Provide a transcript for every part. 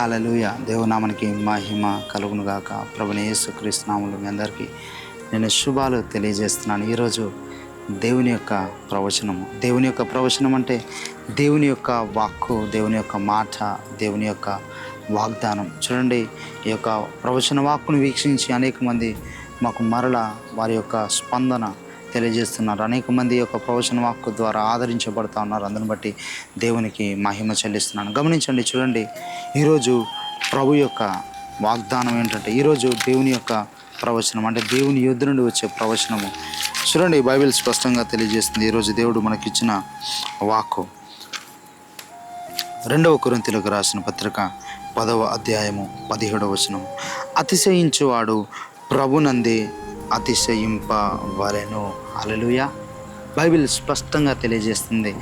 హల్లెలూయా. దేవునామానికి మహిమ కలుగును గాక. ప్రభువైన యేసుక్రీస్తు నామములో మీ అందరికీ నేను శుభాలు తెలియజేస్తున్నాను. ఈరోజు దేవుని యొక్క ప్రవచనము. దేవుని యొక్క ప్రవచనం అంటే దేవుని యొక్క వాక్కు, దేవుని యొక్క మాట, దేవుని యొక్క వాగ్దానం. చూడండి, ఈ యొక్క ప్రవచన వాక్కును వీక్షించి అనేక మంది మాకు మరల వారి యొక్క స్పందన తెలియజేస్తున్నారు. అనేక మంది యొక్క ప్రవచన వాక్కు ద్వారా ఆదరించబడుతూ ఉన్నారు. అందుని బట్టి దేవునికి మహిమ చెల్లిస్తున్నాను. గమనించండి, చూడండి, ఈరోజు ప్రభు యొక్క వాగ్దానం ఏంటంటే, ఈరోజు దేవుని యొక్క ప్రవచనం అంటే దేవుని యుద్ధ నుండి వచ్చే ప్రవచనము. చూడండి, బైబిల్ స్పష్టంగా తెలియజేస్తుంది. ఈరోజు దేవుడు మనకిచ్చిన వాక్కు 2 కొరింథీయులకు రాసిన పత్రిక 10వ అధ్యాయము 17వ వచనం. అతిశయించువాడు ప్రభునందే అతిశయింపవలెను. హల్లెలూయా. బైబిల్ స్పష్టంగా తెలియజేస్తుంది,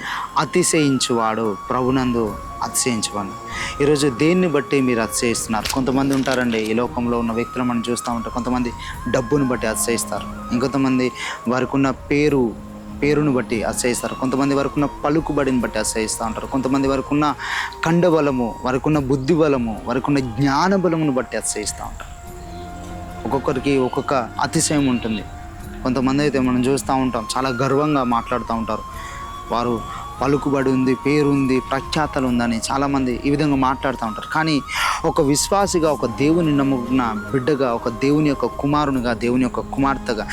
అతిశయించువాడు ప్రభునందు అతిశయించవను. ఈరోజు దేన్ని బట్టి మీరు అతిశయిస్తున్నారు? కొంతమంది ఉంటారండి, ఈ లోకంలో ఉన్న వ్యక్తులు మనం చూస్తూ ఉంటాం. కొంతమంది డబ్బును బట్టి అతిశయిస్తారు, ఇంకొంతమంది వారికి ఉన్న పేరును బట్టి అతిశయిస్తారు, కొంతమంది వారికి ఉన్న పలుకుబడిని బట్టి అతిశయిస్తూ ఉంటారు, కొంతమంది వారికి ఉన్న కండబలము, వారికి ఉన్న బుద్ధి బలము, వారికి ఉన్న జ్ఞాన బలమును బట్టి అతిశయిస్తూ ఉంటారు. ఒక్కొక్కరికి ఒక్కొక్క అతిశయం ఉంటుంది. కొంతమంది అయితే మనం చూస్తూ ఉంటాం, చాలా గర్వంగా మాట్లాడుతూ ఉంటారు. వారు పలుకుబడి ఉంది, పేరుంది, ప్రఖ్యాతలు ఉందని చాలామంది ఈ విధంగా మాట్లాడుతూ ఉంటారు. కానీ ఒక విశ్వాసిగా, ఒక దేవుని నమ్ముకున్న బిడ్డగా, ఒక దేవుని యొక్క కుమారునిగా, దేవుని యొక్క కుమార్తెగా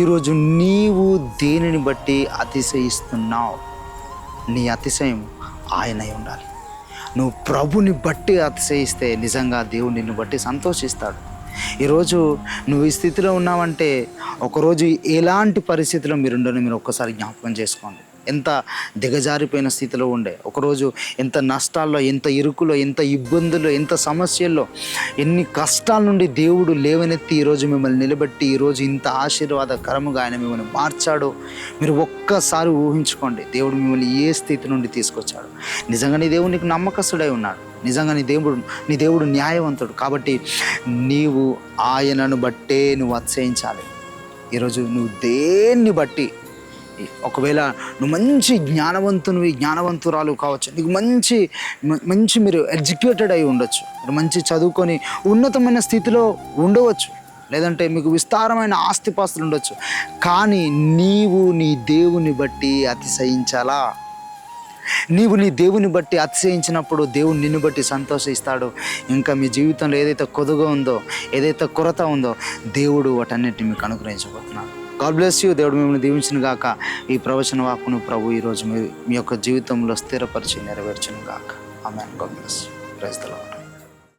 ఈరోజు నీవు దేనిని బట్టి అతిశయిస్తున్నావు? నీ అతిశయం ఆయనై ఉండాలి. నువ్వు ప్రభుని బట్టి అతిశయిస్తే నిజంగా దేవుడు నిన్ను బట్టి సంతోషిస్తాడు. ఈరోజు నువ్వు ఈ స్థితిలో ఉన్నావంటే ఒకరోజు ఎలాంటి పరిస్థితిలో మీరు ఒక్కసారి జ్ఞాపకం చేసుకోండి. ఎంత దిగజారిపోయిన స్థితిలో ఉండే, ఒకరోజు ఎంత నష్టాల్లో, ఎంత ఇరుకులో, ఎంత ఇబ్బందుల్లో, ఎంత సమస్యల్లో, ఎన్ని కష్టాల నుండి దేవుడు లేవనెత్తి ఈరోజు మిమ్మల్ని నిలబెట్టి ఈరోజు ఇంత ఆశీర్వాదకరముగా ఆయన మిమ్మల్ని మార్చాడో మీరు ఒక్కసారి ఊహించుకోండి. దేవుడు మిమ్మల్ని ఏ స్థితి నుండి తీసుకొచ్చాడు. నిజంగా నీ దేవుడు నీకు నమ్మకస్తుడై ఉన్నాడు. నిజంగా నీ దేవుడు న్యాయవంతుడు. కాబట్టి నీవు ఆయనను బట్టే నువ్వు అతిశయించాలి. ఈరోజు నువ్వు దేన్ని బట్టి, ఒకవేళ నువ్వు మంచి జ్ఞానవంతురాలు కావచ్చు, నీకు మంచి మీరు ఎడ్యుకేటెడ్ అయి ఉండొచ్చు, మీరు మంచి చదువుకొని ఉన్నతమైన స్థితిలో ఉండవచ్చు, లేదంటే మీకు విస్తారమైన ఆస్తిపాస్తులు ఉండొచ్చు. కానీ నీవు నీ దేవుని బట్టి అతిశయించాలా? నీవు నీ దేవుని బట్టి అతిశయించినప్పుడు దేవుడు నిన్ను బట్టి సంతోషిస్తాడు. ఇంకా మీ జీవితంలో ఏదైతే కొదుగా ఉందో, ఏదైతే కొరత ఉందో, దేవుడు వాటన్నిటిని మీకు అనుగ్రహించబోతున్నాడు. God bless you. దేవుడు మిమ్మల్ని దీవించును గాక. ఈ ప్రవచన వాక్కును ప్రభు ఈరోజు మీ యొక్క జీవితంలో స్థిరపరిచి నెరవేర్చును గాక. ఆమేన్. God bless you. Praise the lord.